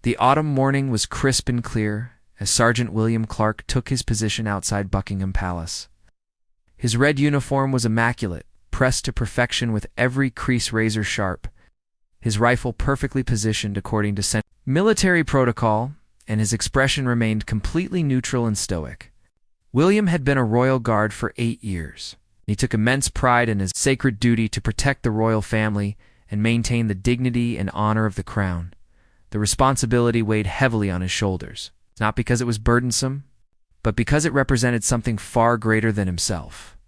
The autumn morning was crisp and clear as Sergeant William Clark took his position outside Buckingham Palace. His red uniform was immaculate, pressed to perfection with every crease razor sharp, his rifle perfectly positioned according to military protocol, and his expression remained completely neutral and stoic. William had been a royal guard for 8 years. He took immense pride in his sacred duty to protect the royal family and maintain the dignity and honor of the crown. The responsibility weighed heavily on his shoulders, not because it was burdensome, but because it represented something far greater than himself.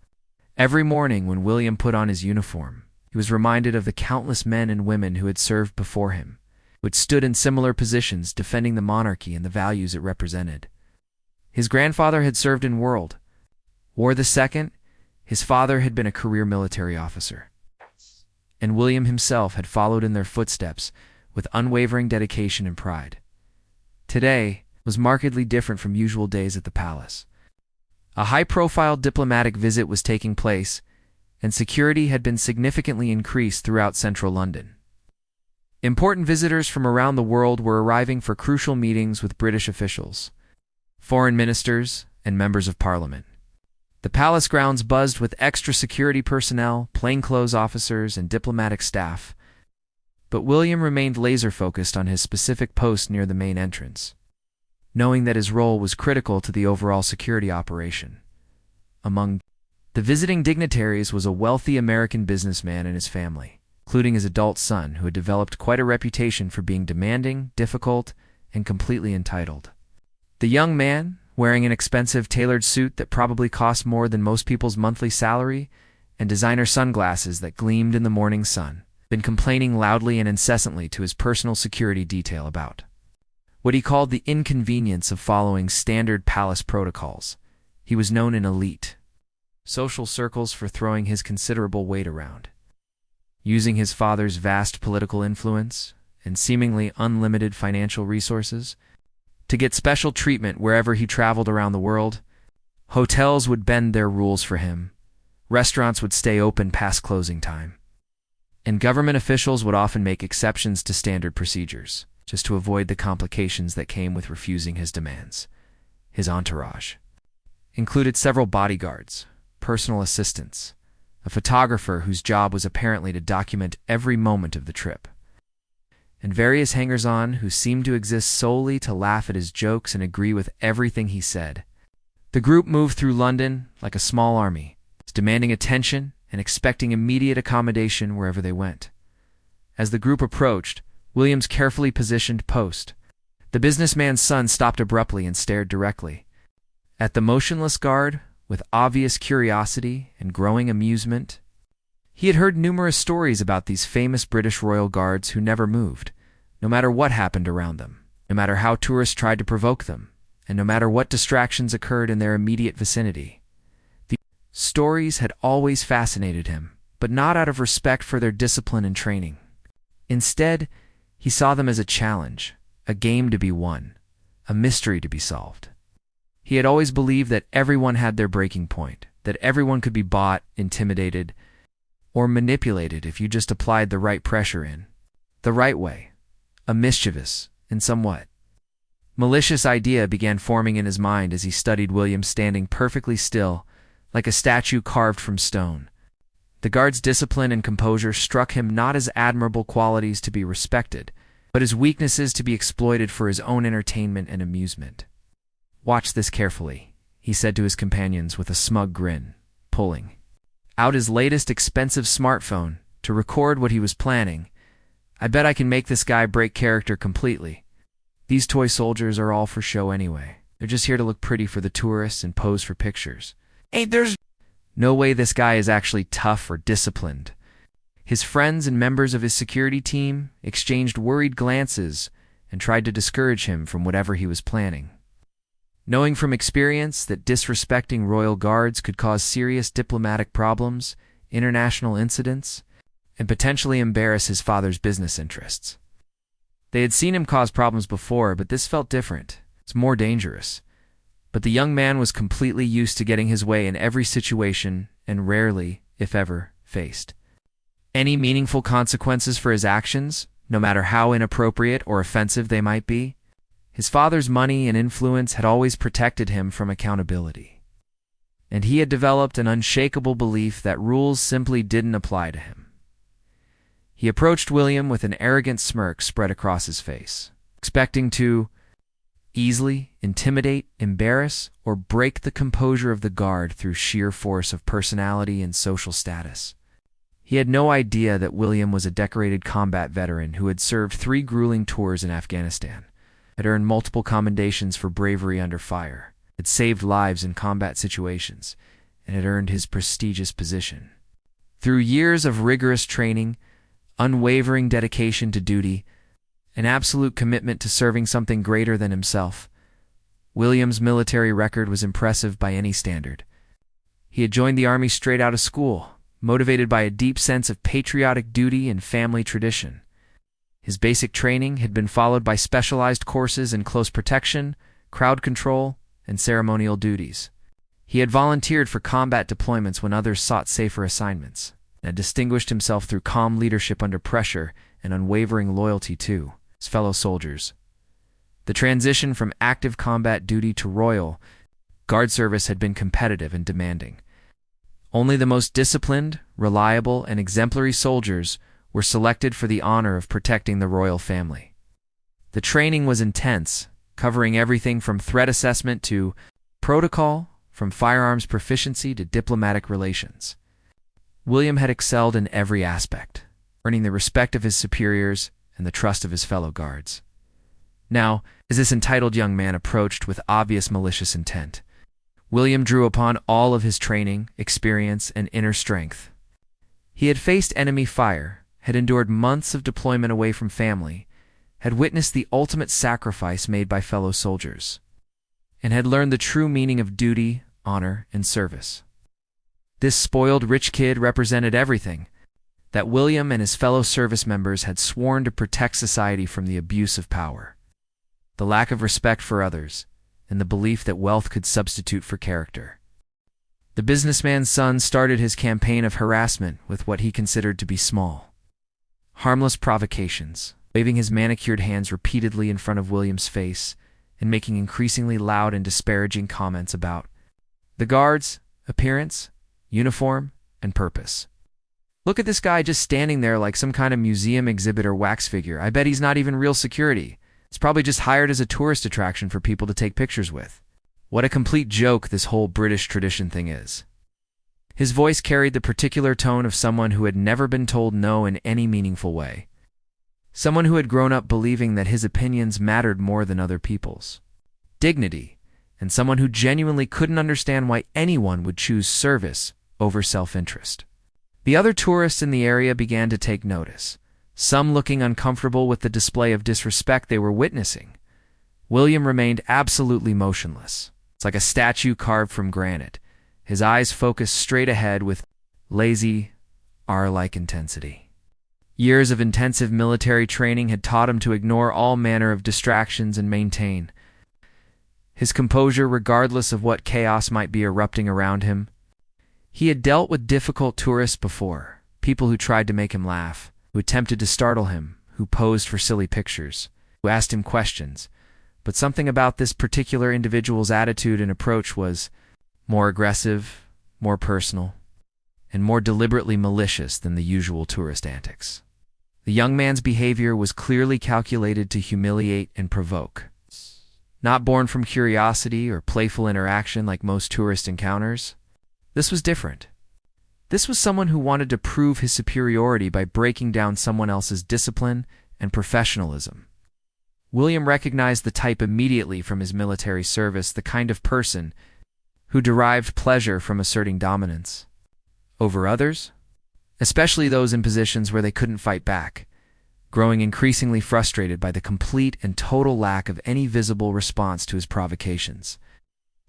Every morning when William put on his uniform, he was reminded of the countless men and women who had served before him, who had stood in similar positions defending the monarchy and the values it represented. His grandfather had served in World War II. His father had been a career military officer, and William himself had followed in their footsteps with unwavering dedication and pride. Today was markedly different from usual days at the palace. A high-profile diplomatic visit was taking place, and security had been significantly increased throughout central London. Important visitors from around the world were arriving for crucial meetings with British officials, foreign ministers, and members of parliament. The palace grounds buzzed with extra security personnel, plainclothes officers, and diplomatic staff, but William remained laser-focused on his specific post near the main entrance, knowing that his role was critical to the overall security operation. Among the visiting dignitaries was a wealthy American businessman and his family, including his adult son, who had developed quite a reputation for being demanding, difficult, and completely entitled. The young man, wearing an expensive tailored suit that probably cost more than most people's monthly salary, and designer sunglasses that gleamed in the morning sun, been complaining loudly and incessantly to his personal security detail about what he called the inconvenience of following standard palace protocols. He was known in elite social circles for throwing his considerable weight around, using his father's vast political influence and seemingly unlimited financial resources to get special treatment wherever he traveled around the world. Hotels would bend their rules for him, restaurants would stay open past closing time, and government officials would often make exceptions to standard procedures just to avoid the complications that came with refusing his demands. His entourage included several bodyguards, personal assistants, a photographer whose job was apparently to document every moment of the trip, and various hangers-on who seemed to exist solely to laugh at his jokes and agree with everything he said. The group moved through London like a small army, demanding attention and expecting immediate accommodation wherever they went. As the group approached William's carefully positioned post, the businessman's son stopped abruptly and stared directly at the motionless guard with obvious curiosity and growing amusement. He had heard numerous stories about these famous British royal guards who never moved, no matter what happened around them, no matter how tourists tried to provoke them, and no matter what distractions occurred in their immediate vicinity. The stories had always fascinated him, but not out of respect for their discipline and training. Instead, he saw them as a challenge, a game to be won, a mystery to be solved. He had always believed that everyone had their breaking point, that everyone could be bought, intimidated, or manipulated if you just applied the right pressure in the right way. A mischievous and somewhat malicious idea began forming in his mind as he studied William standing perfectly still, like a statue carved from stone. The guard's discipline and composure struck him not as admirable qualities to be respected, but as weaknesses to be exploited for his own entertainment and amusement. "Watch this carefully," he said to his companions with a smug grin, pulling out his latest expensive smartphone to record what he was planning. "I bet I can make this guy break character completely. These toy soldiers are all for show anyway. They're just here to look pretty for the tourists and pose for pictures. There's no way this guy is actually tough or disciplined." His friends and members of his security team exchanged worried glances and tried to discourage him from whatever he was planning, knowing from experience that disrespecting royal guards could cause serious diplomatic problems, international incidents, and potentially embarrass his father's business interests. They had seen him cause problems before, but this felt different. It's more dangerous. But the young man was completely used to getting his way in every situation and rarely, if ever, faced any meaningful consequences for his actions, no matter how inappropriate or offensive they might be. His father's money and influence had always protected him from accountability, and he had developed an unshakable belief that rules simply didn't apply to him. He approached William with an arrogant smirk spread across his face, expecting to easily intimidate, embarrass, or break the composure of the guard through sheer force of personality and social status. He had no idea that William was a decorated combat veteran who had served 3 grueling tours in Afghanistan, had earned multiple commendations for bravery under fire, had saved lives in combat situations, and had earned his prestigious position. Through years of rigorous training, unwavering dedication to duty, an absolute commitment to serving something greater than himself, William's military record was impressive by any standard. He had joined the Army straight out of school, motivated by a deep sense of patriotic duty and family tradition. His basic training had been followed by specialized courses in close protection, crowd control, and ceremonial duties. He had volunteered for combat deployments when others sought safer assignments, and had distinguished himself through calm leadership under pressure and unwavering loyalty to his fellow soldiers. The transition from active combat duty to Royal Guard service had been competitive and demanding. Only the most disciplined, reliable, and exemplary soldiers were selected for the honor of protecting the royal family. The training was intense, covering everything from threat assessment to protocol, from firearms proficiency to diplomatic relations. William had excelled in every aspect, earning the respect of his superiors and the trust of his fellow guards. Now, as this entitled young man approached with obvious malicious intent, William drew upon all of his training, experience, and inner strength. He had faced enemy fire, had endured months of deployment away from family, had witnessed the ultimate sacrifice made by fellow soldiers, and had learned the true meaning of duty, honor, and service. This spoiled rich kid represented everything that William and his fellow service members had sworn to protect society from: the abuse of power, the lack of respect for others, and the belief that wealth could substitute for character. The businessman's son started his campaign of harassment with what he considered to be small, harmless provocations, waving his manicured hands repeatedly in front of William's face and making increasingly loud and disparaging comments about the guard's appearance, uniform, and purpose. "Look at this guy just standing there like some kind of museum exhibit or wax figure. I bet he's not even real security. It's probably just hired as a tourist attraction for people to take pictures with. What a complete joke this whole British tradition thing is." His voice carried the particular tone of someone who had never been told no in any meaningful way. Someone who had grown up believing that his opinions mattered more than other people's. Dignity, and someone who genuinely couldn't understand why anyone would choose service over self-interest. The other tourists in the area began to take notice, some looking uncomfortable with the display of disrespect they were witnessing. William remained absolutely motionless. It's like a statue carved from granite, his eyes focused straight ahead with lazy, R-like intensity. Years of intensive military training had taught him to ignore all manner of distractions and maintain his composure regardless of what chaos might be erupting around him. He had dealt with difficult tourists before, people who tried to make him laugh, who attempted to startle him, who posed for silly pictures, who asked him questions, but something about this particular individual's attitude and approach was more aggressive, more personal, and more deliberately malicious than the usual tourist antics. The young man's behavior was clearly calculated to humiliate and provoke. Not born from curiosity or playful interaction like most tourist encounters. This was different. This was someone who wanted to prove his superiority by breaking down someone else's discipline and professionalism. William recognized the type immediately from his military service, the kind of person who derived pleasure from asserting dominance over others, especially those in positions where they couldn't fight back, growing increasingly frustrated by the complete and total lack of any visible response to his provocations.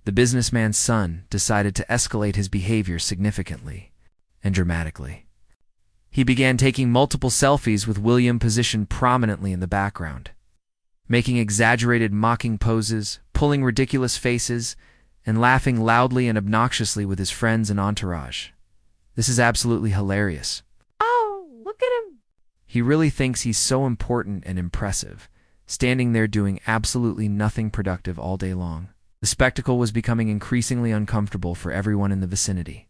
The businessman's son decided to escalate his behavior significantly and dramatically. He began taking multiple selfies with William positioned prominently in the background, making exaggerated mocking poses, pulling ridiculous faces, and laughing loudly and obnoxiously with his friends and entourage. "This is absolutely hilarious. Oh, look at him!" He really thinks he's so important and impressive, standing there doing absolutely nothing productive all day long. The spectacle was becoming increasingly uncomfortable for everyone in the vicinity.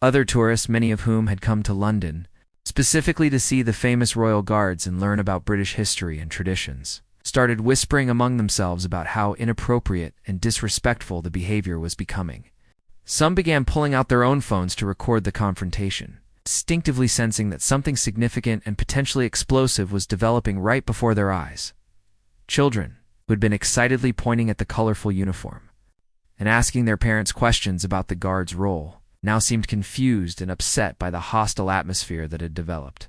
Other tourists, many of whom had come to London, specifically to see the famous royal guards and learn about British history and traditions, started whispering among themselves about how inappropriate and disrespectful the behavior was becoming. Some began pulling out their own phones to record the confrontation, instinctively sensing that something significant and potentially explosive was developing right before their eyes. Children, who had been excitedly pointing at the colorful uniform and asking their parents questions about the guard's role, now seemed confused and upset by the hostile atmosphere that had developed.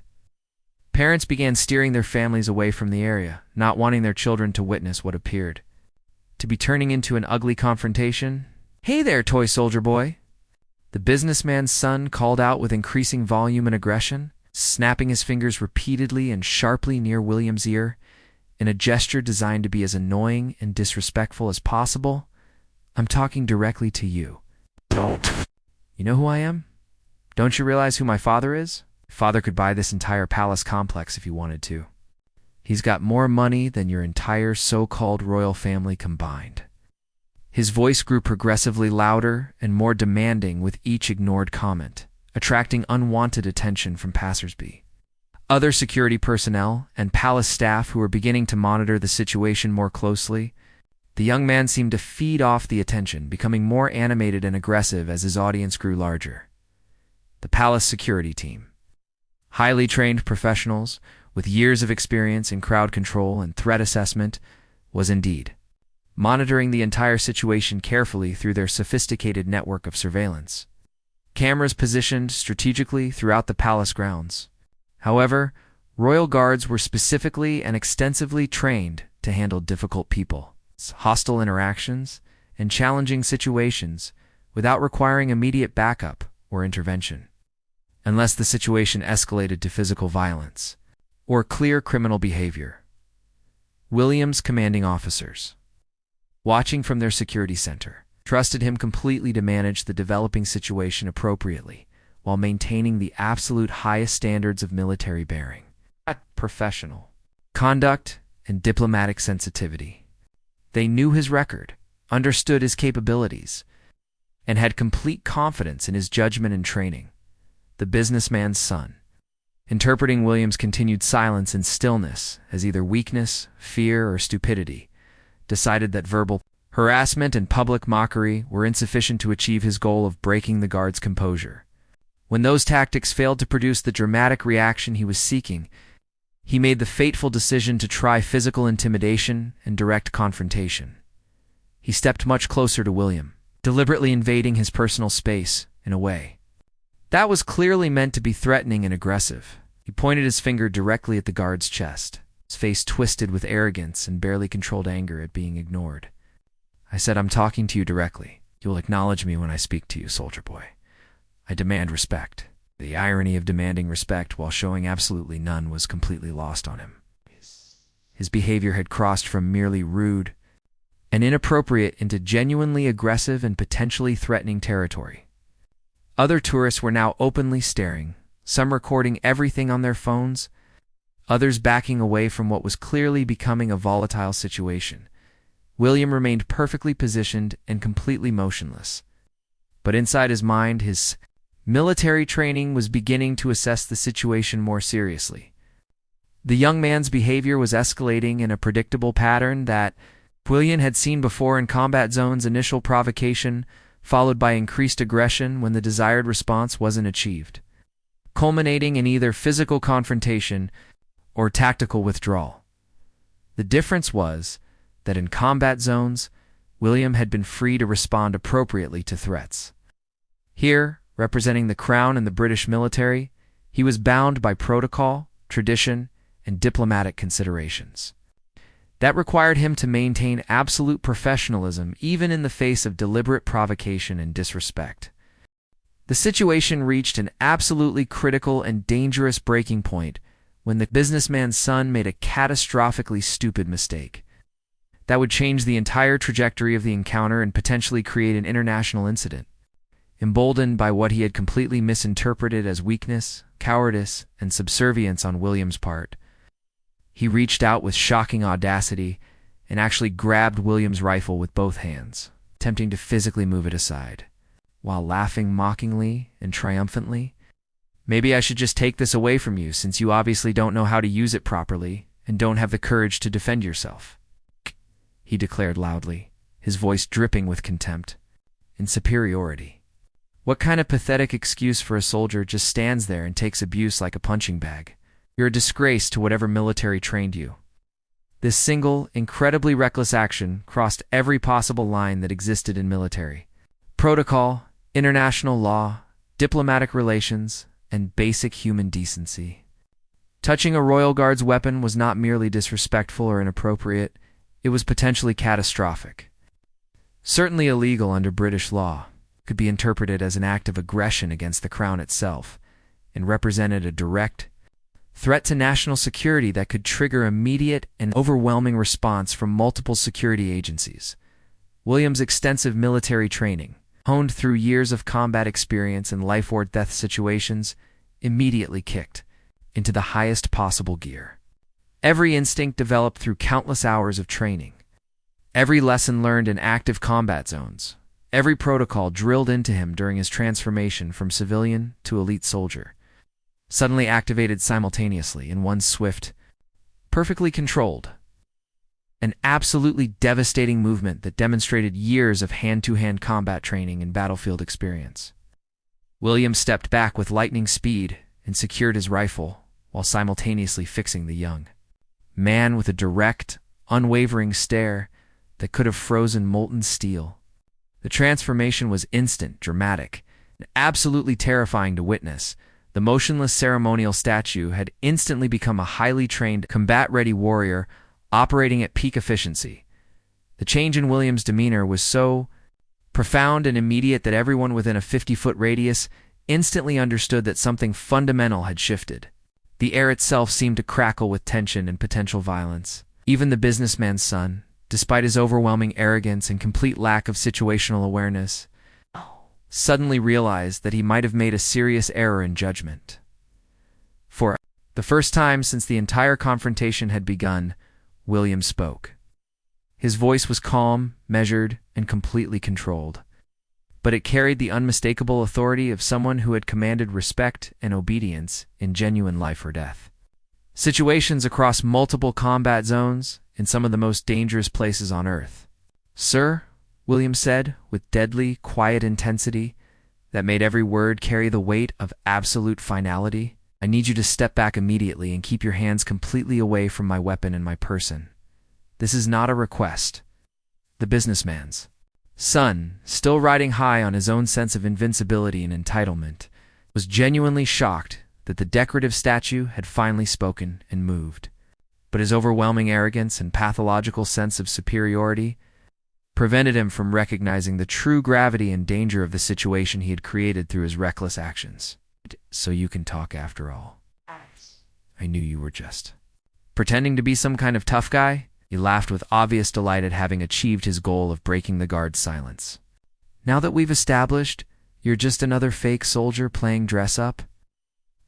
Parents began steering their families away from the area, not wanting their children to witness what appeared to be turning into an ugly confrontation. "Hey there, toy soldier boy!" The businessman's son called out with increasing volume and aggression, snapping his fingers repeatedly and sharply near William's ear, in a gesture designed to be as annoying and disrespectful as possible. "I'm talking directly to you. Don't. You know who I am? Don't you realize who my father is? Father could buy this entire palace complex if he wanted to. He's got more money than your entire so-called royal family combined." His voice grew progressively louder and more demanding with each ignored comment, attracting unwanted attention from passersby. Other security personnel and palace staff who were beginning to monitor the situation more closely, the young man seemed to feed off the attention, becoming more animated and aggressive as his audience grew larger. The palace security team, highly trained professionals with years of experience in crowd control and threat assessment, was indeed monitoring the entire situation carefully through their sophisticated network of surveillance. Cameras positioned strategically throughout the palace grounds. However, royal guards were specifically and extensively trained to handle difficult people, hostile interactions, and challenging situations without requiring immediate backup or intervention, unless the situation escalated to physical violence or clear criminal behavior. William's commanding officers, watching from their security center, trusted him completely to manage the developing situation appropriately while maintaining the absolute highest standards of military bearing, professional conduct, and diplomatic sensitivity. They knew his record, understood his capabilities, and had complete confidence in his judgment and training. The businessman's son, interpreting William's continued silence and stillness as either weakness, fear, or stupidity, decided that verbal harassment and public mockery were insufficient to achieve his goal of breaking the guard's composure. When those tactics failed to produce the dramatic reaction he was seeking, he made the fateful decision to try physical intimidation and direct confrontation. He stepped much closer to William, deliberately invading his personal space in a way that was clearly meant to be threatening and aggressive. He pointed his finger directly at the guard's chest, his face twisted with arrogance and barely controlled anger at being ignored. "I said I'm talking to you directly. You will acknowledge me when I speak to you, soldier boy. I demand respect." The irony of demanding respect while showing absolutely none was completely lost on him. His behavior had crossed from merely rude and inappropriate into genuinely aggressive and potentially threatening territory. Other tourists were now openly staring, some recording everything on their phones, others backing away from what was clearly becoming a volatile situation. William remained perfectly positioned and completely motionless. But inside his mind, his military training was beginning to assess the situation more seriously. The young man's behavior was escalating in a predictable pattern that William had seen before in combat zones: initial provocation, followed by increased aggression when the desired response wasn't achieved, culminating in either physical confrontation or tactical withdrawal. The difference was that in combat zones, William had been free to respond appropriately to threats. Here, representing the Crown and the British military, he was bound by protocol, tradition, and diplomatic considerations. That required him to maintain absolute professionalism even in the face of deliberate provocation and disrespect. The situation reached an absolutely critical and dangerous breaking point when the businessman's son made a catastrophically stupid mistake that would change the entire trajectory of the encounter and potentially create an international incident. Emboldened by what he had completely misinterpreted as weakness, cowardice, and subservience on William's part, he reached out with shocking audacity and actually grabbed William's rifle with both hands, attempting to physically move it aside, while laughing mockingly and triumphantly. "Maybe I should just take this away from you, since you obviously don't know how to use it properly and don't have the courage to defend yourself," he declared loudly, his voice dripping with contempt and superiority. "What kind of pathetic excuse for a soldier just stands there and takes abuse like a punching bag? You're a disgrace to whatever military trained you." This single, incredibly reckless action crossed every possible line that existed in military protocol, international law, diplomatic relations, and basic human decency. Touching a Royal Guard's weapon was not merely disrespectful or inappropriate, it was potentially catastrophic. Certainly illegal under British law, could be interpreted as an act of aggression against the Crown itself, and represented a direct threat to national security that could trigger immediate and overwhelming response from multiple security agencies. William's extensive military training, honed through years of combat experience in life-or-death situations, immediately kicked into the highest possible gear. Every instinct developed through countless hours of training, every lesson learned in active combat zones, every protocol drilled into him during his transformation from civilian to elite soldier, suddenly activated simultaneously in one swift, perfectly controlled, an absolutely devastating movement that demonstrated years of hand-to-hand combat training and battlefield experience. William stepped back with lightning speed and secured his rifle while simultaneously fixing the young man with a direct, unwavering stare that could have frozen molten steel. The transformation was instant, dramatic, and absolutely terrifying to witness. The motionless ceremonial statue had instantly become a highly trained, combat-ready warrior operating at peak efficiency. The change in William's demeanor was so profound and immediate that everyone within a 50-foot radius instantly understood that something fundamental had shifted. The air itself seemed to crackle with tension and potential violence. Even the businessman's son, despite his overwhelming arrogance and complete lack of situational awareness, suddenly realized that he might have made a serious error in judgment. For the first time since the entire confrontation had begun, William spoke. His voice was calm, measured, and completely controlled, but it carried the unmistakable authority of someone who had commanded respect and obedience in genuine life or death situations across multiple combat zones in some of the most dangerous places on Earth. "Sir," William said, with deadly, quiet intensity that made every word carry the weight of absolute finality, "I need you to step back immediately and keep your hands completely away from my weapon and my person. This is not a request." The businessman's son, still riding high on his own sense of invincibility and entitlement, was genuinely shocked that the decorative statue had finally spoken and moved. But his overwhelming arrogance and pathological sense of superiority prevented him from recognizing the true gravity and danger of the situation he had created through his reckless actions. "So you can talk after all. I knew you were just pretending to be some kind of tough guy?" He laughed with obvious delight at having achieved his goal of breaking the guard's silence. "Now that we've established you're just another fake soldier playing dress-up,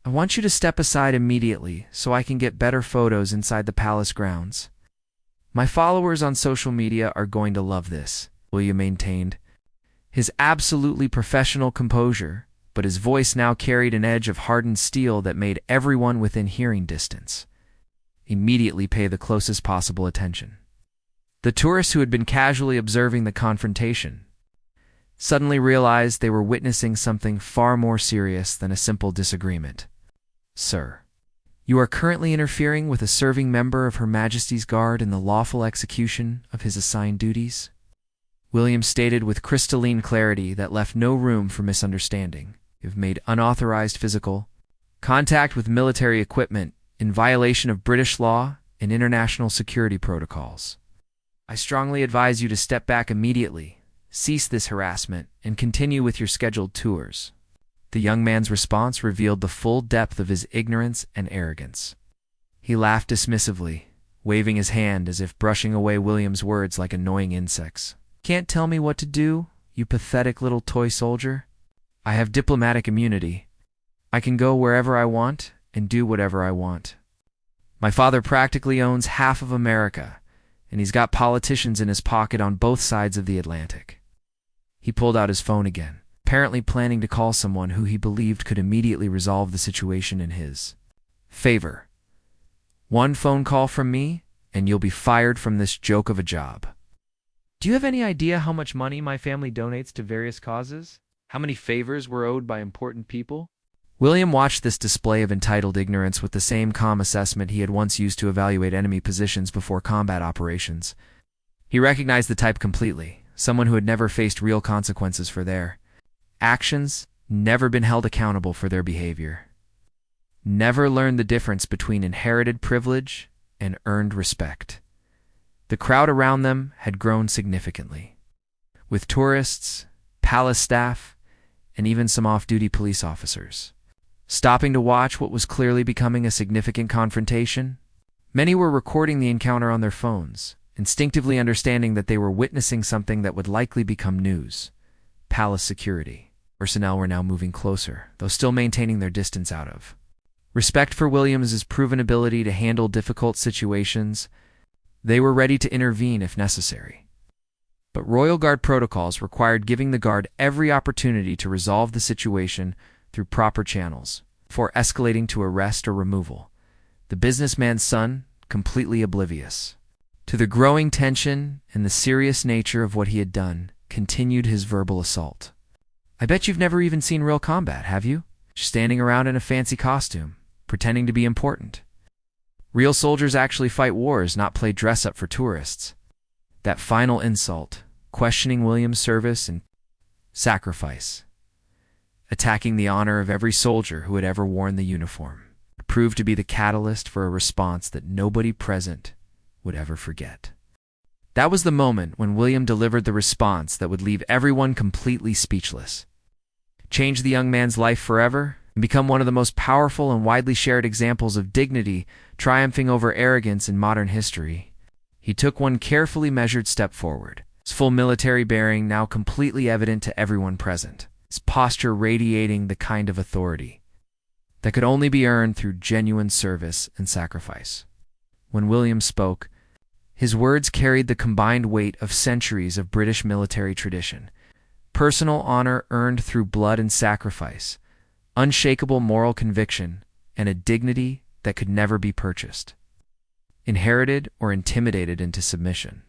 I want you to step aside immediately so I can get better photos inside the palace grounds. My followers on social media are going to love this," William maintained, his absolutely professional composure, but his voice now carried an edge of hardened steel that made everyone within hearing distance immediately pay the closest possible attention. The tourists who had been casually observing the confrontation suddenly realized they were witnessing something far more serious than a simple disagreement. "Sir, you are currently interfering with a serving member of Her Majesty's Guard in the lawful execution of his assigned duties," William stated with crystalline clarity that left no room for misunderstanding. "You've made unauthorized physical contact with military equipment in violation of British law and international security protocols. I strongly advise you to step back immediately, cease this harassment, and continue with your scheduled tours." The young man's response revealed the full depth of his ignorance and arrogance. He laughed dismissively, waving his hand as if brushing away William's words like annoying insects. "Can't tell me what to do, you pathetic little toy soldier? I have diplomatic immunity. I can go wherever I want and do whatever I want. My father practically owns half of America, and he's got politicians in his pocket on both sides of the Atlantic. He pulled out his phone again, apparently planning to call someone who he believed could immediately resolve the situation in his favor. One phone call from me, and you'll be fired from this joke of a job. Do you have any idea how much money my family donates to various causes? How many favors we're owed by important people? William watched this display of entitled ignorance with the same calm assessment he had once used to evaluate enemy positions before combat operations. He recognized the type completely, someone who had never faced real consequences for their actions, never been held accountable for their behavior, never learned the difference between inherited privilege and earned respect. The crowd around them had grown significantly, with tourists, palace staff, and even some off-duty police officers stopping to watch what was clearly becoming a significant confrontation. Many were recording the encounter on their phones, instinctively understanding that they were witnessing something that would likely become news. Palace security personnel were now moving closer, though still maintaining their distance out of respect for Williams's proven ability to handle difficult situations. They were ready to intervene if necessary. But Royal Guard protocols required giving the Guard every opportunity to resolve the situation through proper channels, before escalating to arrest or removal. The businessman's son, completely oblivious to the growing tension and the serious nature of what he had done, continued his verbal assault. I bet you've never even seen real combat, have you? Standing around in a fancy costume, pretending to be important. Real soldiers actually fight wars, not play dress-up for tourists. That final insult, questioning William's service and sacrifice, attacking the honor of every soldier who had ever worn the uniform, proved to be the catalyst for a response that nobody present would ever forget. That was the moment when William delivered the response that would leave everyone completely speechless, change the young man's life forever, and become one of the most powerful and widely shared examples of dignity triumphing over arrogance in modern history. He took one carefully measured step forward, his full military bearing now completely evident to everyone present, his posture radiating the kind of authority that could only be earned through genuine service and sacrifice. When William spoke, his words carried the combined weight of centuries of British military tradition, personal honor earned through blood and sacrifice, unshakable moral conviction, and a dignity that could never be purchased, inherited or intimidated into submission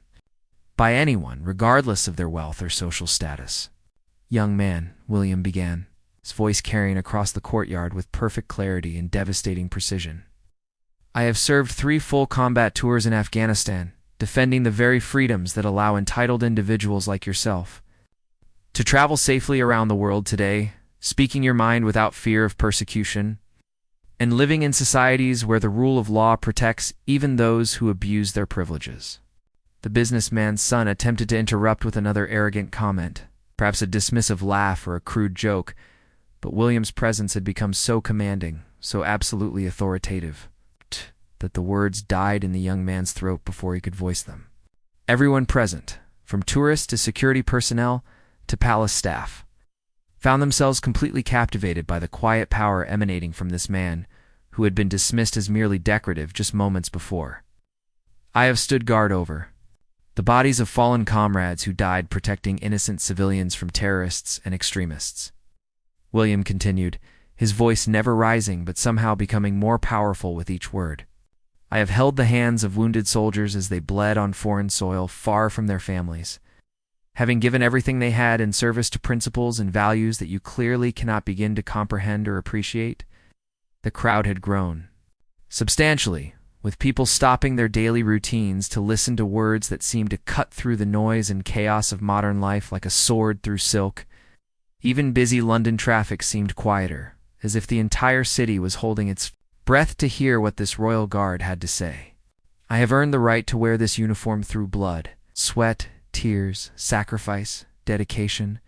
by anyone, regardless of their wealth or social status. Young man, William began, his voice carrying across the courtyard with perfect clarity and devastating precision. I have served 3 full combat tours in Afghanistan, defending the very freedoms that allow entitled individuals like yourself to travel safely around the world today, speaking your mind without fear of persecution, and living in societies where the rule of law protects even those who abuse their privileges. The businessman's son attempted to interrupt with another arrogant comment, perhaps a dismissive laugh or a crude joke, but William's presence had become so commanding, so absolutely authoritative, that the words died in the young man's throat before he could voice them. Everyone present, from tourists to security personnel to palace staff, found themselves completely captivated by the quiet power emanating from this man who had been dismissed as merely decorative just moments before. I have stood guard over the bodies of fallen comrades who died protecting innocent civilians from terrorists and extremists. William continued, his voice never rising but somehow becoming more powerful with each word. I have held the hands of wounded soldiers as they bled on foreign soil far from their families, having given everything they had in service to principles and values that you clearly cannot begin to comprehend or appreciate. The crowd had grown substantially, with people stopping their daily routines to listen to words that seemed to cut through the noise and chaos of modern life like a sword through silk. Even busy London traffic seemed quieter, as if the entire city was holding its breath to hear what this royal guard had to say. I have earned the right to wear this uniform through blood, sweat, tears, sacrifice, dedication,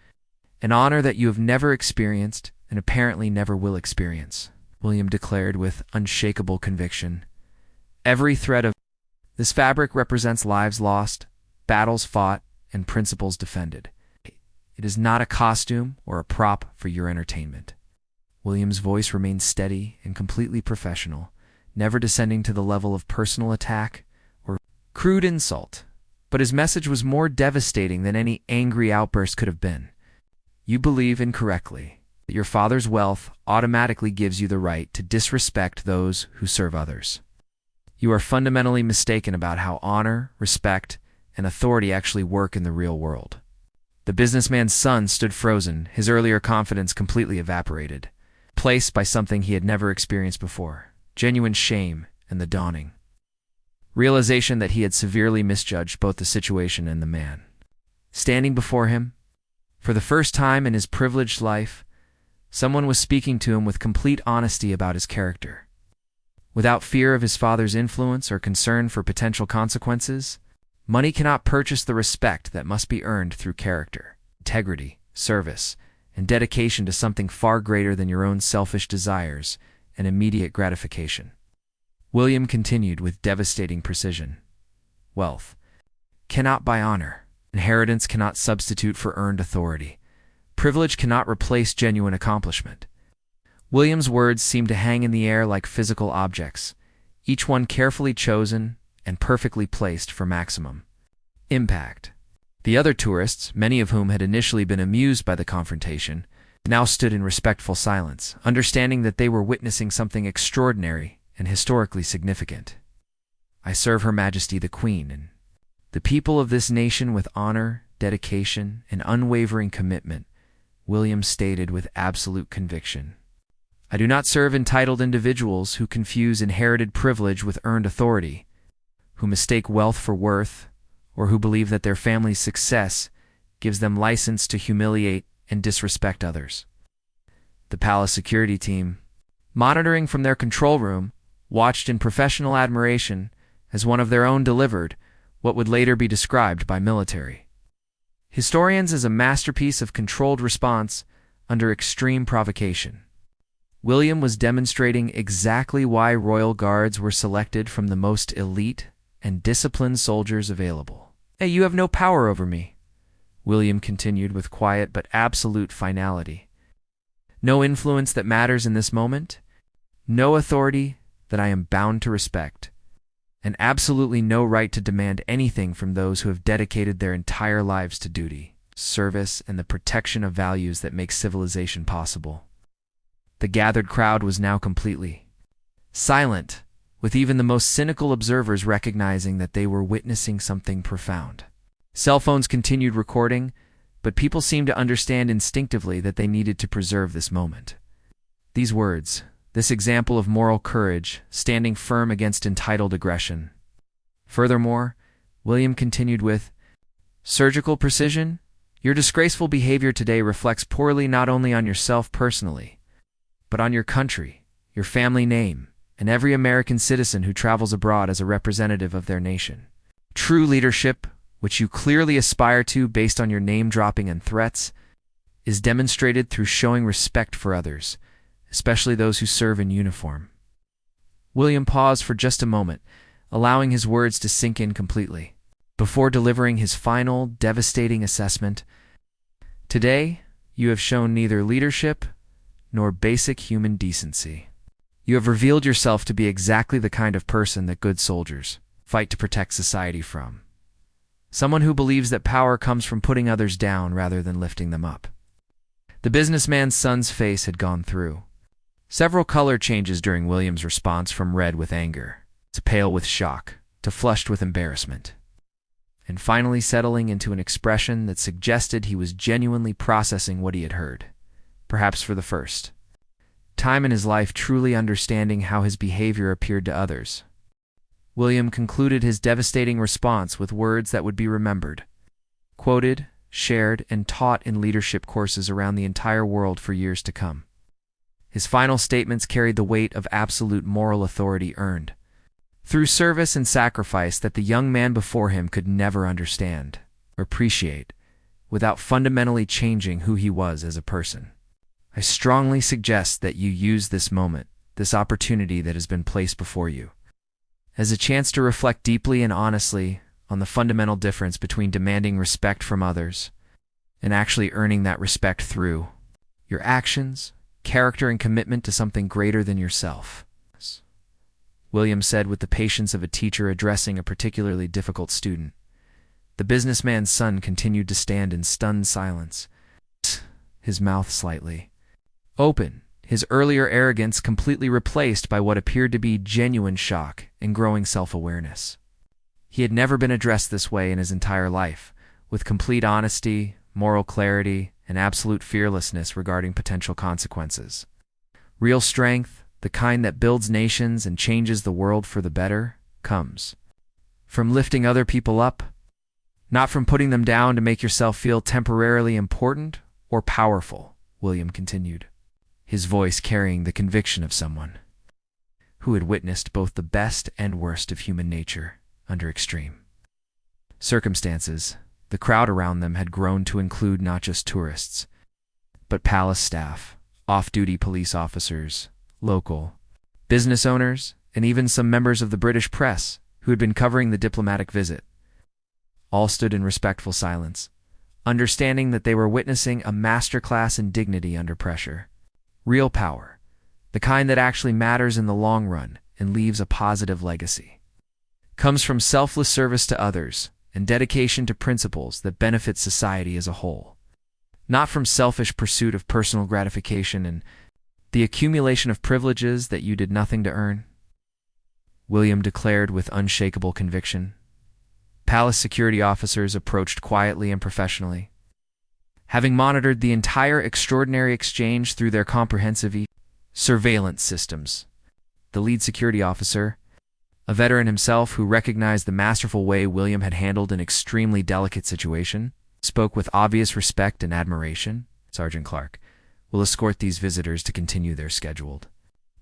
an honor that you have never experienced and apparently never will experience, William declared with unshakable conviction. Every thread of this fabric represents lives lost, battles fought, and principles defended. It is not a costume or a prop for your entertainment. William's voice remained steady and completely professional, never descending to the level of personal attack or crude insult. But his message was more devastating than any angry outburst could have been. You believe incorrectly that your father's wealth automatically gives you the right to disrespect those who serve others. You are fundamentally mistaken about how honor, respect, and authority actually work in the real world. The businessman's son stood frozen, his earlier confidence completely evaporated, replaced by something he had never experienced before: genuine shame and the dawning realization that he had severely misjudged both the situation and the man. Standing before him, for the first time in his privileged life, someone was speaking to him with complete honesty about his character. Without fear of his father's influence or concern for potential consequences, money cannot purchase the respect that must be earned through character, integrity, service, and dedication to something far greater than your own selfish desires and immediate gratification. William continued with devastating precision. Wealth cannot buy honor. Inheritance cannot substitute for earned authority. Privilege cannot replace genuine accomplishment. William's words seemed to hang in the air like physical objects, each one carefully chosen and perfectly placed for maximum impact. The other tourists, many of whom had initially been amused by the confrontation, now stood in respectful silence, understanding that they were witnessing something extraordinary and historically significant. I serve Her Majesty the Queen and the people of this nation with honor, dedication, and unwavering commitment, William stated with absolute conviction. I do not serve entitled individuals who confuse inherited privilege with earned authority, who mistake wealth for worth, or who believe that their family's success gives them license to humiliate and disrespect others. The palace security team, monitoring from their control room, watched in professional admiration as one of their own delivered what would later be described by military historians as a masterpiece of controlled response under extreme provocation. William was demonstrating exactly why royal guards were selected from the most elite and disciplined soldiers available. Hey, you have no power over me, William continued with quiet but absolute finality. No influence that matters in this moment, no authority that I am bound to respect, and absolutely no right to demand anything from those who have dedicated their entire lives to duty, service, and the protection of values that make civilization possible. The gathered crowd was now completely silent, with even the most cynical observers recognizing that they were witnessing something profound. Cell phones continued recording, but people seemed to understand instinctively that they needed to preserve this moment. These words, this example of moral courage, standing firm against entitled aggression. Furthermore, William continued with surgical precision. Your disgraceful behavior today reflects poorly not only on yourself personally, but on your country, your family name, and every American citizen who travels abroad as a representative of their nation. True leadership, which you clearly aspire to based on your name-dropping and threats, is demonstrated through showing respect for others, especially those who serve in uniform. William paused for just a moment, allowing his words to sink in completely, before delivering his final, devastating assessment. Today, you have shown neither leadership nor basic human decency. You have revealed yourself to be exactly the kind of person that good soldiers fight to protect society from. Someone who believes that power comes from putting others down rather than lifting them up. The businessman's son's face had gone through several color changes during William's response, from red with anger, to pale with shock, to flushed with embarrassment, and finally settling into an expression that suggested he was genuinely processing what he had heard, perhaps for the first time in his life truly understanding how his behavior appeared to others. William concluded his devastating response with words that would be remembered, quoted, shared, and taught in leadership courses around the entire world for years to come. His final statements carried the weight of absolute moral authority earned through service and sacrifice that the young man before him could never understand or appreciate without fundamentally changing who he was as a person. I strongly suggest that you use this moment, this opportunity that has been placed before you, as a chance to reflect deeply and honestly on the fundamental difference between demanding respect from others and actually earning that respect through your actions, character, and commitment to something greater than yourself. William said with the patience of a teacher addressing a particularly difficult student. The businessman's son continued to stand in stunned silence, his mouth slightly open, his earlier arrogance completely replaced by what appeared to be genuine shock and growing self-awareness. He had never been addressed this way in his entire life, with complete honesty, moral clarity, and absolute fearlessness regarding potential consequences. Real strength, the kind that builds nations and changes the world for the better, comes from lifting other people up, not from putting them down to make yourself feel temporarily important or powerful, William continued, his voice carrying the conviction of someone who had witnessed both the best and worst of human nature under extreme circumstances. The crowd around them had grown to include not just tourists, but palace staff, off-duty police officers, local business owners, and even some members of the British press who had been covering the diplomatic visit. All stood in respectful silence, understanding that they were witnessing a masterclass in dignity under pressure. Real power, the kind that actually matters in the long run and leaves a positive legacy, comes from selfless service to others and dedication to principles that benefit society as a whole, not from selfish pursuit of personal gratification and the accumulation of privileges that you did nothing to earn, William declared with unshakable conviction. Palace security officers approached quietly and professionally, having monitored the entire extraordinary exchange through their comprehensive surveillance systems. The lead security officer, a veteran himself who recognized the masterful way William had handled an extremely delicate situation, spoke with obvious respect and admiration. Sergeant Clark will escort these visitors to continue their scheduled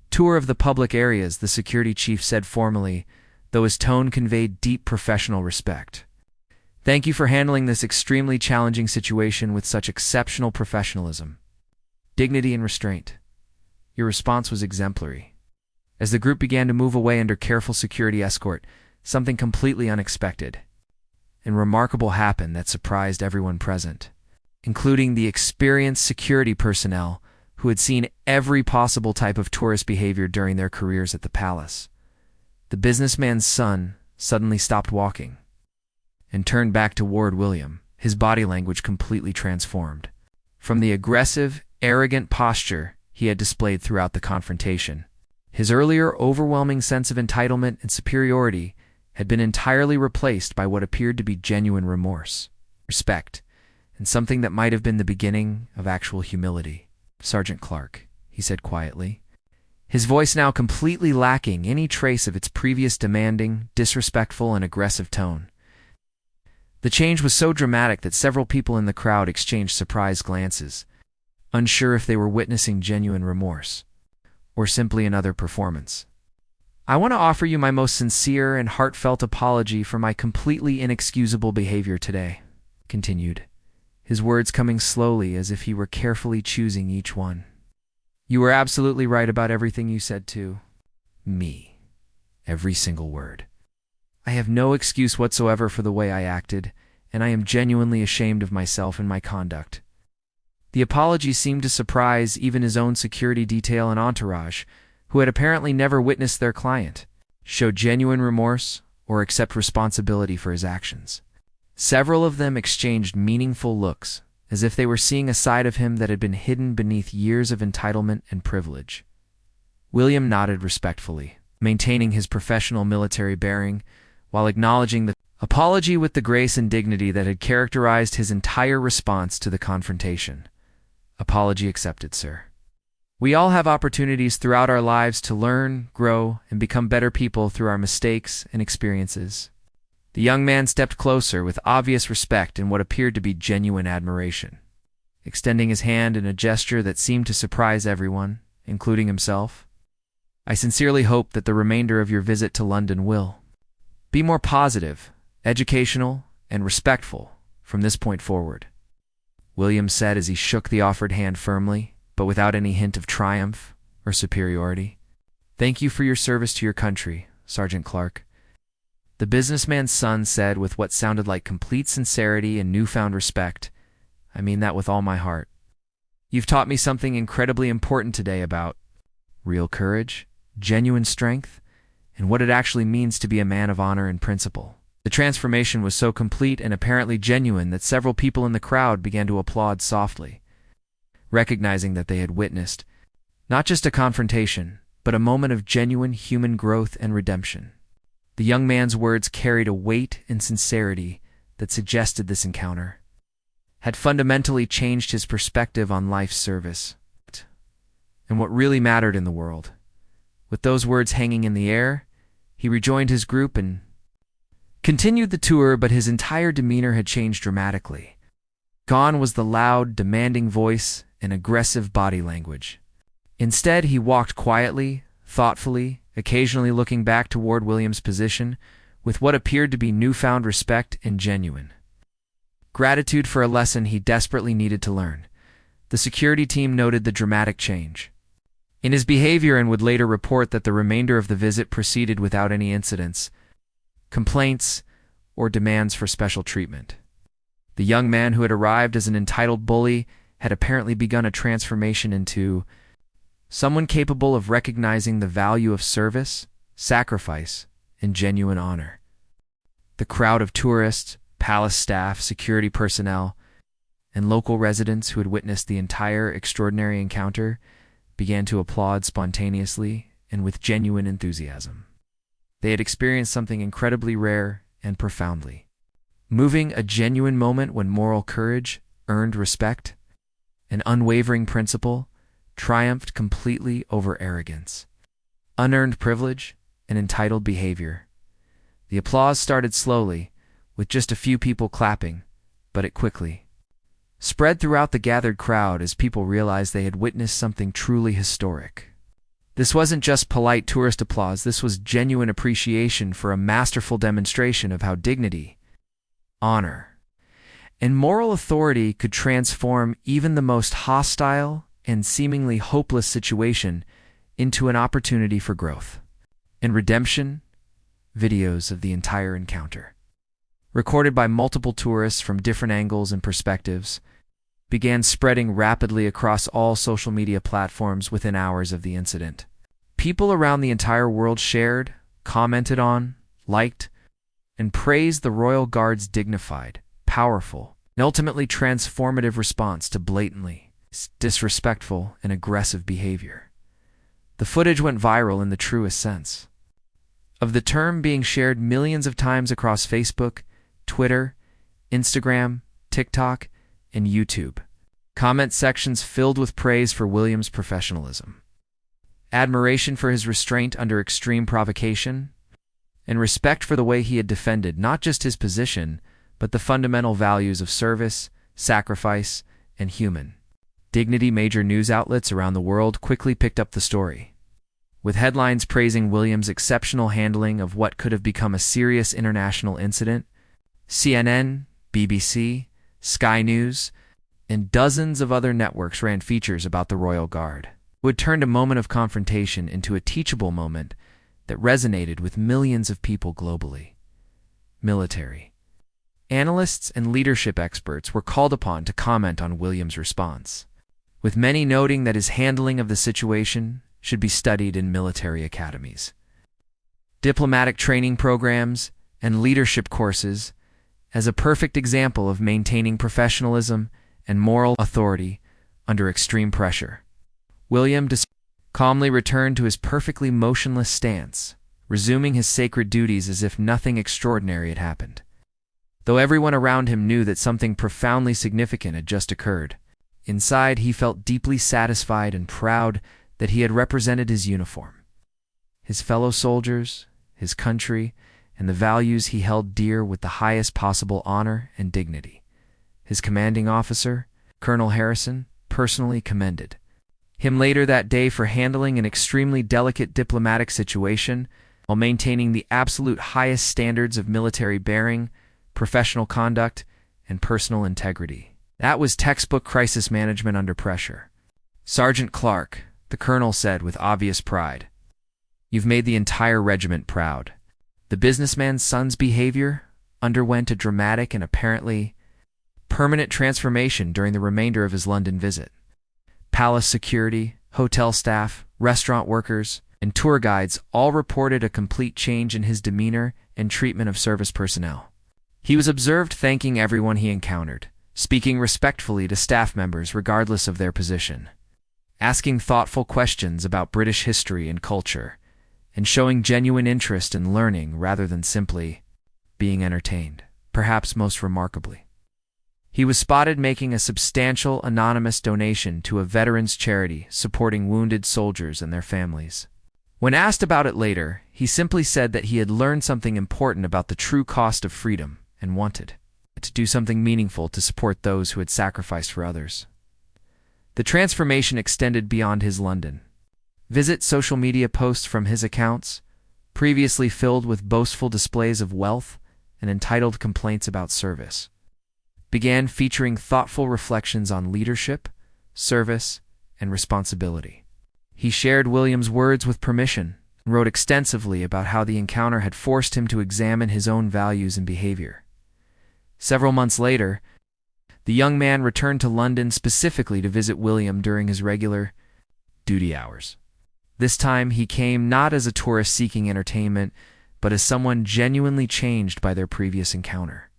tour of the public areas, the security chief said formally, though his tone conveyed deep professional respect. Thank you for handling this extremely challenging situation with such exceptional professionalism, dignity, and restraint. Your response was exemplary. As the group began to move away under careful security escort, something completely unexpected and remarkable happened that surprised everyone present, including the experienced security personnel who had seen every possible type of tourist behavior during their careers at the palace. The businessman's son suddenly stopped walking and turned back toward William, his body language completely transformed from the aggressive, arrogant posture he had displayed throughout the confrontation. His earlier overwhelming sense of entitlement and superiority had been entirely replaced by what appeared to be genuine remorse, respect, and something that might have been the beginning of actual humility. Sergeant Clark, he said quietly, his voice now completely lacking any trace of its previous demanding, disrespectful, and aggressive tone. The change was so dramatic that several people in the crowd exchanged surprised glances, unsure if they were witnessing genuine remorse or simply another performance. I want to offer you my most sincere and heartfelt apology for my completely inexcusable behavior today, continued, his words coming slowly as if he were carefully choosing each one. You were absolutely right about everything you said to me. Every single word. I have no excuse whatsoever for the way I acted, and I am genuinely ashamed of myself and my conduct. The apology seemed to surprise even his own security detail and entourage, who had apparently never witnessed their client show genuine remorse or accept responsibility for his actions. Several of them exchanged meaningful looks, as if they were seeing a side of him that had been hidden beneath years of entitlement and privilege. William nodded respectfully, maintaining his professional military bearing, while acknowledging the apology with the grace and dignity that had characterized his entire response to the confrontation. Apology accepted, sir. We all have opportunities throughout our lives to learn, grow, and become better people through our mistakes and experiences. The young man stepped closer with obvious respect and what appeared to be genuine admiration, extending his hand in a gesture that seemed to surprise everyone, including himself. I sincerely hope that the remainder of your visit to London will be more positive, educational, and respectful from this point forward, William said as he shook the offered hand firmly, but without any hint of triumph or superiority. Thank you for your service to your country, Sergeant Clark. The businessman's son said with what sounded like complete sincerity and newfound respect. I mean that with all my heart. You've taught me something incredibly important today about real courage, genuine strength, and what it actually means to be a man of honor and principle." The transformation was so complete and apparently genuine that several people in the crowd began to applaud softly, recognizing that they had witnessed not just a confrontation, but a moment of genuine human growth and redemption. The young man's words carried a weight and sincerity that suggested this encounter had fundamentally changed his perspective on life's service and what really mattered in the world. With those words hanging in the air, he rejoined his group and continued the tour, but his entire demeanor had changed dramatically. Gone was the loud, demanding voice and aggressive body language. Instead, he walked quietly, thoughtfully, occasionally looking back toward William's position with what appeared to be newfound respect and genuine gratitude for a lesson he desperately needed to learn. The security team noted the dramatic change in his behavior and would later report that the remainder of the visit proceeded without any incidents, complaints, or demands for special treatment. The young man who had arrived as an entitled bully had apparently begun a transformation into someone capable of recognizing the value of service, sacrifice, and genuine honor. The crowd of tourists, palace staff, security personnel, and local residents who had witnessed the entire extraordinary encounter began to applaud spontaneously and with genuine enthusiasm. They had experienced something incredibly rare and profoundly moving, a genuine moment when moral courage earned respect, and unwavering principle triumphed completely over arrogance, unearned privilege, and entitled behavior. The applause started slowly, with just a few people clapping, but it quickly spread throughout the gathered crowd as people realized they had witnessed something truly historic. This wasn't just polite tourist applause, this was genuine appreciation for a masterful demonstration of how dignity, honor, and moral authority could transform even the most hostile and seemingly hopeless situation into an opportunity for growth and redemption. Videos of the entire encounter, recorded by multiple tourists from different angles and perspectives, began spreading rapidly across all social media platforms within hours of the incident. People around the entire world shared, commented on, liked, and praised the Royal Guard's dignified, powerful, and ultimately transformative response to blatantly disrespectful and aggressive behavior. The footage went viral in the truest sense of the term, being shared millions of times across Facebook, Twitter, Instagram, TikTok, and YouTube. Comment sections filled with praise for William's professionalism, admiration for his restraint under extreme provocation, and respect for the way he had defended not just his position, but the fundamental values of service, sacrifice, and human dignity. Major news outlets around the world quickly picked up the story, with headlines praising William's exceptional handling of what could have become a serious international incident. CNN, BBC, Sky News, and dozens of other networks ran features about the Royal Guard, who had turned a moment of confrontation into a teachable moment that resonated with millions of people globally. Military analysts and leadership experts were called upon to comment on William's response, with many noting that his handling of the situation should be studied in military academies, diplomatic training programs, and leadership courses as a perfect example of maintaining professionalism and moral authority under extreme pressure. William calmly returned to his perfectly motionless stance, resuming his sacred duties as if nothing extraordinary had happened, though everyone around him knew that something profoundly significant had just occurred. Inside, he felt deeply satisfied and proud that he had represented his uniform, his fellow soldiers, his country, and the values he held dear with the highest possible honor and dignity. His commanding officer, Colonel Harrison, personally commended him later that day for handling an extremely delicate diplomatic situation while maintaining the absolute highest standards of military bearing, professional conduct, and personal integrity. That was textbook crisis management under pressure. "Sergeant Clark," the colonel said with obvious pride, "you've made the entire regiment proud. The businessman's son's behavior underwent a dramatic and apparently permanent transformation during the remainder of his London visit. Palace security, hotel staff, restaurant workers, and tour guides all reported a complete change in his demeanor and treatment of service personnel. He was observed thanking everyone he encountered, speaking respectfully to staff members regardless of their position, asking thoughtful questions about British history and culture, and showing genuine interest in learning rather than simply being entertained. Perhaps most remarkably, he was spotted making a substantial anonymous donation to a veterans charity supporting wounded soldiers and their families. When asked about it later, he simply said that he had learned something important about the true cost of freedom and wanted to do something meaningful to support those who had sacrificed for others. The transformation extended beyond his London visit. Social media posts from his accounts, previously filled with boastful displays of wealth and entitled complaints about service, began featuring thoughtful reflections on leadership, service, and responsibility. He shared William's words with permission and wrote extensively about how the encounter had forced him to examine his own values and behavior. Several months later, the young man returned to London specifically to visit William during his regular duty hours. This time he came not as a tourist seeking entertainment, but as someone genuinely changed by their previous encounter.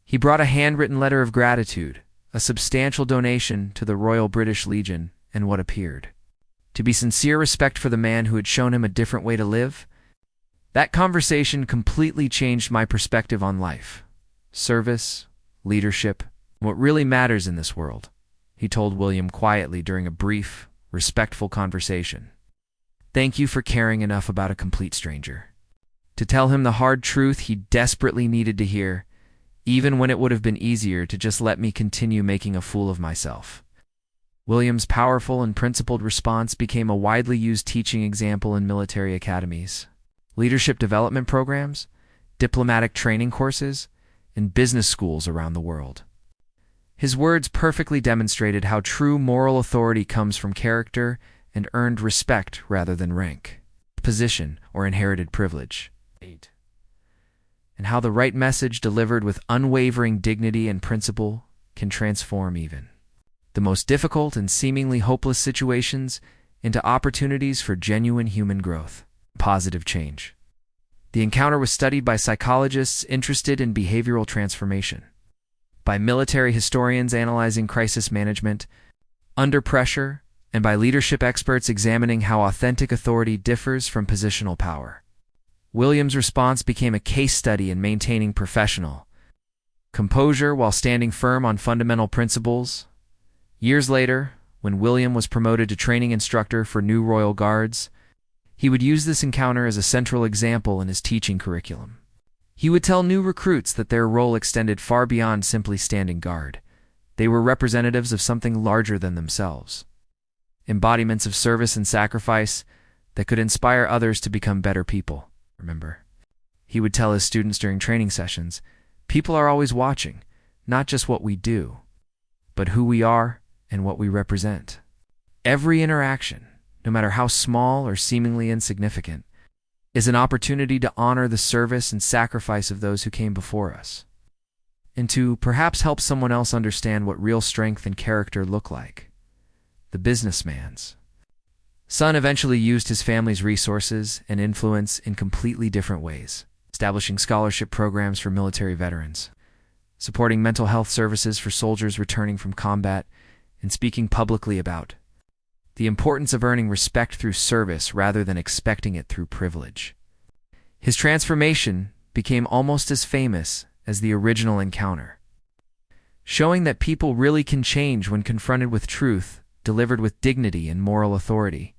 He brought a handwritten letter of gratitude, a substantial donation to the Royal British Legion, and what appeared to be sincere respect for the man who had shown him a different way to live. That conversation completely changed my perspective on life, service, leadership, what really matters in this world, he told William quietly during a brief, respectful conversation. Thank you for caring enough about a complete stranger to tell him the hard truth he desperately needed to hear, even when it would have been easier to just let me continue making a fool of myself. William's powerful and principled response became a widely used teaching example in military academies, leadership development programs, diplomatic training courses, and business schools around the world. His words perfectly demonstrated how true moral authority comes from character and earned respect rather than rank, position, or inherited privilege. And how the right message delivered with unwavering dignity and principle can transform even the most difficult and seemingly hopeless situations into opportunities for genuine human growth, positive change. The encounter was studied by psychologists interested in behavioral transformation, by military historians analyzing crisis management under pressure, and by leadership experts examining how authentic authority differs from positional power. William's response became a case study in maintaining professional composure while standing firm on fundamental principles. Years later, when William was promoted to training instructor for new Royal Guards, he would use this encounter as a central example in his teaching curriculum. He would tell new recruits that their role extended far beyond simply standing guard. They were representatives of something larger than themselves, embodiments of service and sacrifice that could inspire others to become better people. Remember, he would tell his students during training sessions, people are always watching, not just what we do, but who we are and what we represent. Every interaction, no matter how small or seemingly insignificant, is an opportunity to honor the service and sacrifice of those who came before us, and to perhaps help someone else understand what real strength and character look like. The businessman's son eventually used his family's resources and influence in completely different ways, establishing scholarship programs for military veterans, supporting mental health services for soldiers returning from combat, and speaking publicly about the importance of earning respect through service rather than expecting it through privilege. His transformation became almost as famous as the original encounter, showing that people really can change when confronted with truth delivered with dignity and moral authority.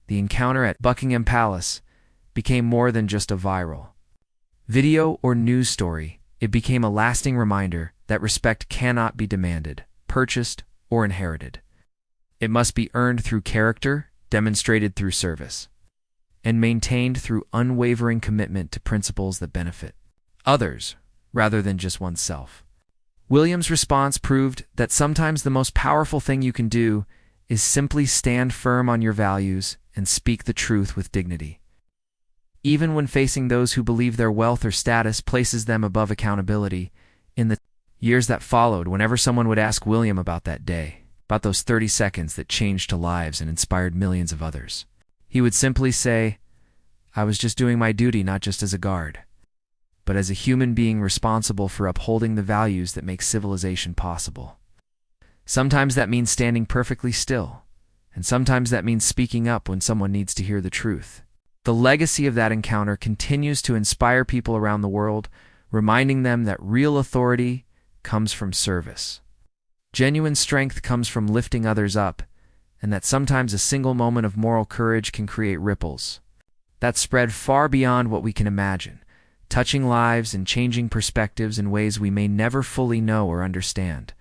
The encounter at Buckingham Palace became more than just a viral video or news story. It became a lasting reminder that respect cannot be demanded, purchased, or inherited. It must be earned through character, demonstrated through service, and maintained through unwavering commitment to principles that benefit others rather than just oneself. William's response proved that sometimes the most powerful thing you can do is simply stand firm on your values and speak the truth with dignity, even when facing those who believe their wealth or status places them above accountability. In the Years that followed, whenever someone would ask William about that day, about those 30 seconds that changed to lives and inspired millions of others, he would simply say, "I was just doing my duty, not just as a guard, but as a human being responsible for upholding the values that make civilization possible." Sometimes that means standing perfectly still, and sometimes that means speaking up when someone needs to hear the truth. The legacy of that encounter continues to inspire people around the world, reminding them that real authority comes from service. Genuine strength comes from lifting others up, and that sometimes a single moment of moral courage can create ripples that spread far beyond what we can imagine, touching lives and changing perspectives in ways we may never fully know or understand.